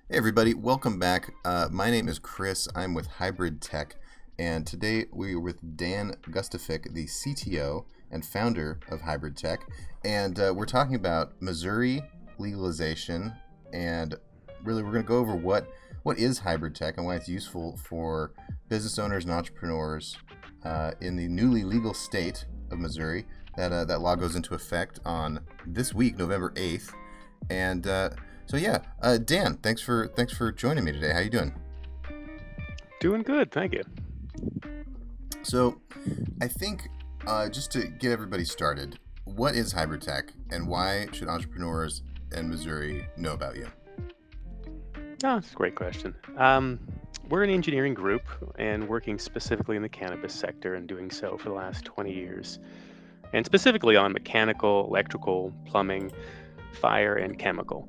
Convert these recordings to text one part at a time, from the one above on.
Hey everybody, welcome back. My name is Chris. I'm with Hybrid Tech, and today we're with Dan Gustafic, the CTO and founder of Hybrid Tech, and we're talking about Missouri legalization, and really we're going to go over what is Hybrid Tech and why it's useful for business owners and entrepreneurs in the newly legal state of Missouri. That law goes into effect on this week, November 8th, and Dan, thanks for joining me today. How you doing? Doing good, thank you. So, I think just to get everybody started, what is hybrid tech, and why should entrepreneurs in Missouri know about you? Oh, that's a great question. We're an engineering group and working specifically in the cannabis sector and doing so for the last 20 years, and specifically on mechanical, electrical, plumbing, fire, and chemical.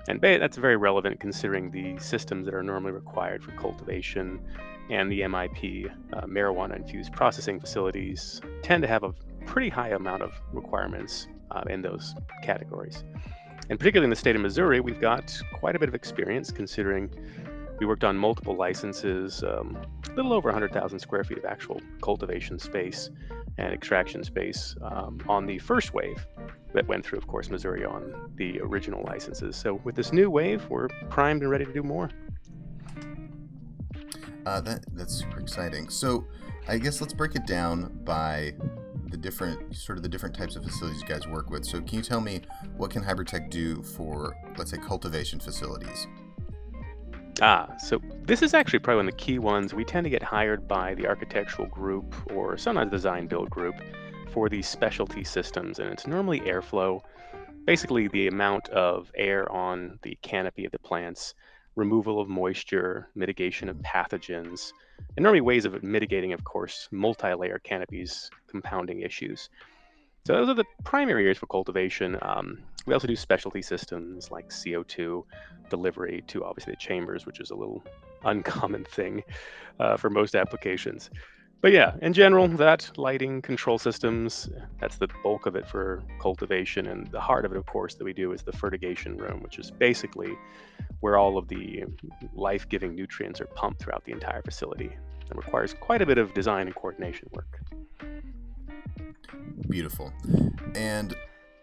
And that's very relevant considering the systems that are normally required for cultivation and the MIP, marijuana infused processing facilities, tend to have a pretty high amount of requirements in those categories. And particularly in the state of Missouri, we've got quite a bit of experience considering we worked on multiple licenses, a little over 100,000 square feet of actual cultivation space and extraction space on the first wave that went through, of course, Missouri on the original licenses. So with this new wave, we're primed and ready to do more. That's super exciting. So, I guess let's break it down by the different types of facilities you guys work with. So, can you tell me what can hybrid tech do for, let's say, cultivation facilities? So this is actually probably one of the key ones. We tend to get hired by the architectural group or sometimes design build group for these specialty systems, and it's normally airflow, basically the amount of air on the canopy of the plants, removal of moisture, mitigation of pathogens, and normally ways of mitigating, of course, multi-layer canopies compounding issues. So those are the primary areas for cultivation. We also do specialty systems like CO2 delivery to obviously the chambers, which is a little uncommon thing for most applications. But yeah, in general, that lighting control systems, that's the bulk of it for cultivation. And the heart of it, of course, that we do is the fertigation room, which is basically where all of the life-giving nutrients are pumped throughout the entire facility. It requires quite a bit of design and coordination work. Beautiful. And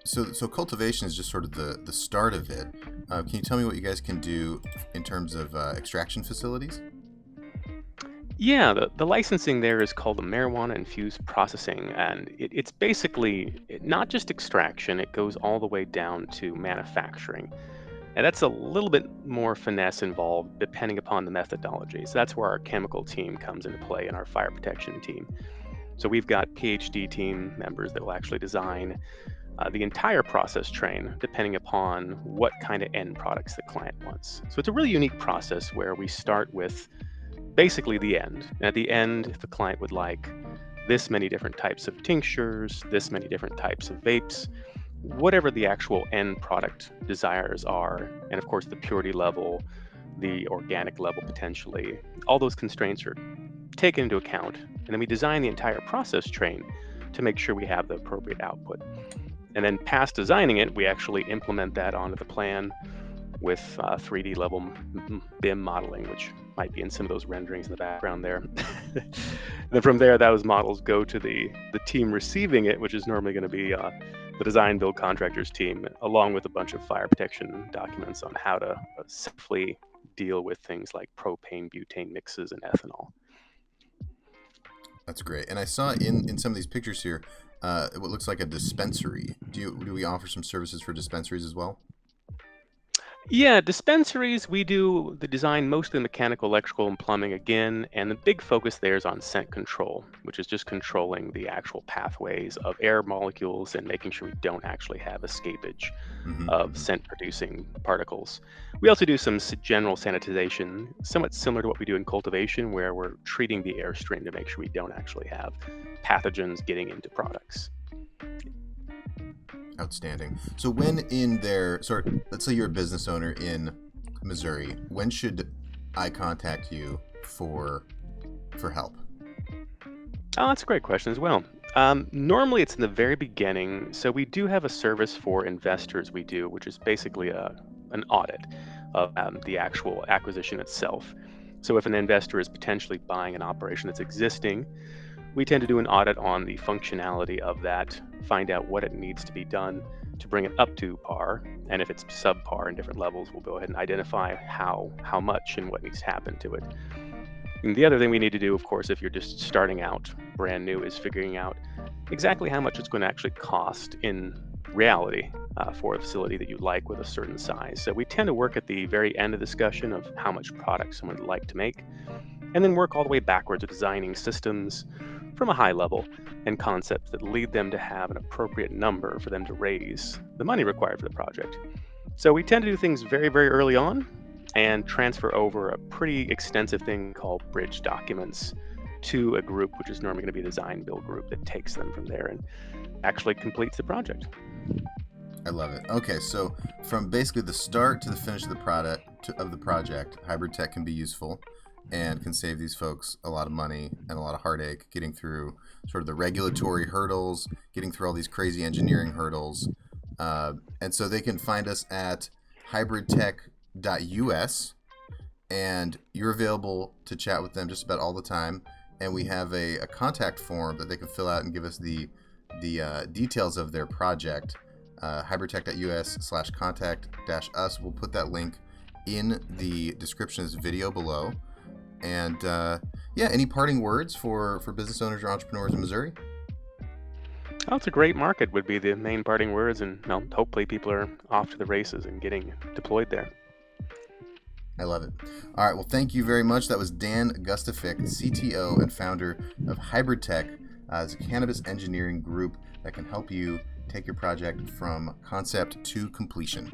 so cultivation is just sort of the start of it. Can you tell me what you guys can do in terms of extraction facilities? Yeah, the licensing there is called the marijuana infused processing, and it's basically not just extraction, it goes all the way down to manufacturing. And that's a little bit more finesse involved depending upon the methodology. So that's where our chemical team comes into play and our fire protection team. So we've got PhD team members that will actually design the entire process train depending upon what kind of end products the client wants. So it's a really unique process where we start with basically the end. And at the end, if the client would like this many different types of tinctures, this many different types of vapes, whatever the actual end product desires are, and of course the purity level, the organic level potentially, all those constraints are taken into account. And then we design the entire process train to make sure we have the appropriate output. And then past designing it, we actually implement that onto the plan with 3D level BIM modeling, which might be in some of those renderings in the background there. Then from there, those models go to the team receiving it, which is normally going to be the design build contractors team, along with a bunch of fire protection documents on how to safely deal with things like propane, butane mixes, and ethanol. That's great. And I saw in some of these pictures here, what looks like a dispensary. Do we offer some services for dispensaries as well? Yeah, dispensaries, we do the design mostly mechanical, electrical, and plumbing again, and the big focus there is on scent control, which is just controlling the actual pathways of air molecules and making sure we don't actually have escapage Mm-hmm, of mm-hmm. scent-producing particles. We also do some general sanitization, somewhat similar to what we do in cultivation, where we're treating the airstream to make sure we don't actually have pathogens getting into products. Outstanding. So when in their sort, let's say you're a business owner in Missouri, when should I contact you for help? Oh, that's a great question as well. Normally, it's in the very beginning. So we do have a service for investors we do, which is basically an audit. of the actual acquisition itself. So if an investor is potentially buying an operation that's existing, we tend to do an audit on the functionality of that, find out what it needs to be done to bring it up to par, and if it's subpar in different levels, we'll go ahead and identify how much and what needs to happen to it. And the other thing we need to do, of course, if you're just starting out brand new, is figuring out exactly how much it's going to actually cost in reality for a facility that you like with a certain size. So we tend to work at the very end of the discussion of how much product someone would like to make, and then work all the way backwards of designing systems from a high level and concepts that lead them to have an appropriate number for them to raise the money required for the project. So we tend to do things very, very early on and transfer over a pretty extensive thing called bridge documents to a group, which is normally going to be a design build group that takes them from there and actually completes the project. I love it. Okay, so from basically the start to the finish of the project, hybrid tech can be useful and can save these folks a lot of money and a lot of heartache getting through sort of the regulatory hurdles, getting through all these crazy engineering hurdles. And so they can find us at hybridtech.us, and you're available to chat with them just about all the time. And we have a contact form that they can fill out and give us the details of their project. hybridtech.us/contact-us. We'll put that link in the description of this video below. And any parting words for business owners or entrepreneurs in Missouri? Oh, it's a great market would be the main parting words, and hopefully people are off to the races and getting deployed there. I love it. All right. Well, thank you very much. That was Dan Gustafik, CTO and founder of Hybrid Tech. It's a cannabis engineering group that can help you take your project from concept to completion.